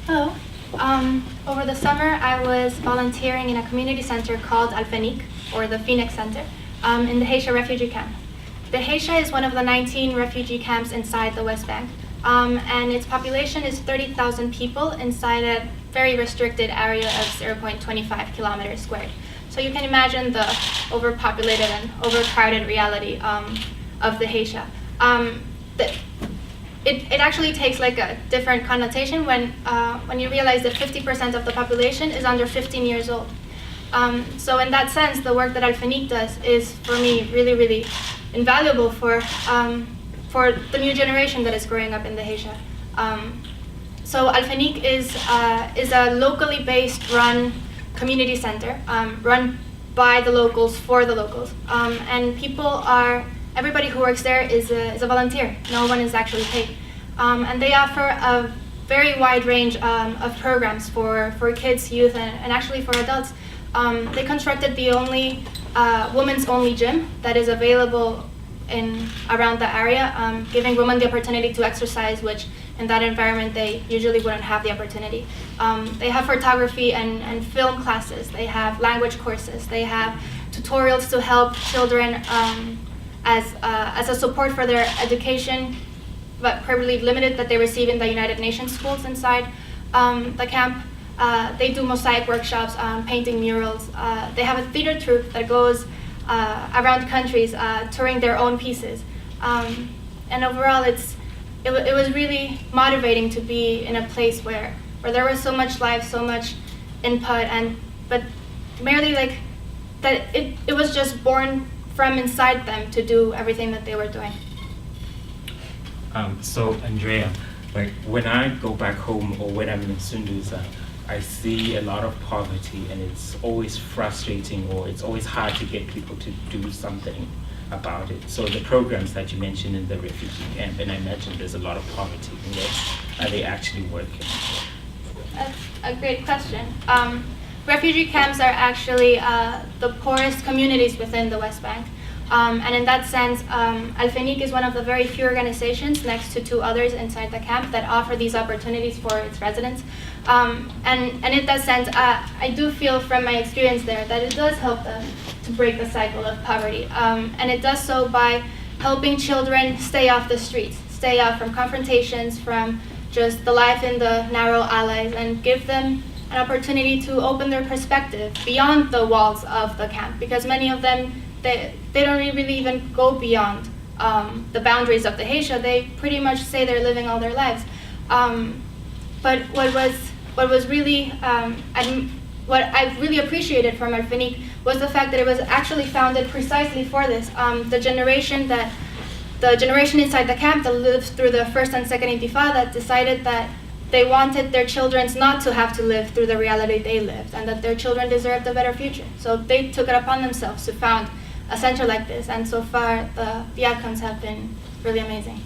Hello. Over the summer, I was volunteering in a community center called Al-Fenik, or the Phoenix Center, in the Haisha refugee camp. The Haisha is one of the 19 refugee camps inside the West Bank, and its population is 30,000 people inside a very restricted area of 0.25 kilometers squared. So you can imagine the overpopulated and overcrowded reality of the Haisha. It actually takes like a different connotation when you realize that 50% of the population is under 15 years old. So in that sense, the work that Al-Fenik does is, for me, really, really invaluable for the new generation that is growing up in the Haisha. So Al-Fenik is a locally based run community center, run by the locals for the locals. And everybody who works there is a volunteer. No one is actually paid. And they offer a very wide range of programs for kids, youth, and actually for adults. They constructed the only women's only gym that is available around the area, giving women the opportunity to exercise, which in that environment they usually wouldn't have the opportunity. They have photography and film classes. They have language courses. They have tutorials to help children as a support for their education, but probably limited, that they receive in the United Nations schools inside the camp. They do mosaic workshops, painting murals. They have a theater troupe that goes around countries touring their own pieces. And overall, it was really motivating to be in a place where there was so much life, so much input, but merely like that it was just born from inside them to do everything that they were doing. So Andrea, like when I go back home or when I'm in Sunduza, I see a lot of poverty, and it's always frustrating, or it's always hard to get people to do something about it. So the programs that you mentioned in the refugee camp, and I imagine there's a lot of poverty, and where are they actually working? That's a great question. Refugee camps are actually the poorest communities within the West Bank. And in that sense, Al-Fenik is one of the very few organizations, next to two others inside the camp, that offer these opportunities for its residents. And in that sense, I do feel from my experience there that it does help them to break the cycle of poverty. And it does so by helping children stay off the streets, stay off from confrontations, from just the life in the narrow alleys, and give them an opportunity to open their perspective beyond the walls of the camp, because many of them, they don't really even go beyond the boundaries of the Haisha. They pretty much say they're living all their lives. But what was really, what I really appreciated from Al-Fenik was the fact that it was actually founded precisely for this. The generation inside the camp that lived through the first and second Intifada decided that they wanted their children not to have to live through the reality they lived, and that their children deserved a better future. So they took it upon themselves to found a center like this, and so far the outcomes have been really amazing.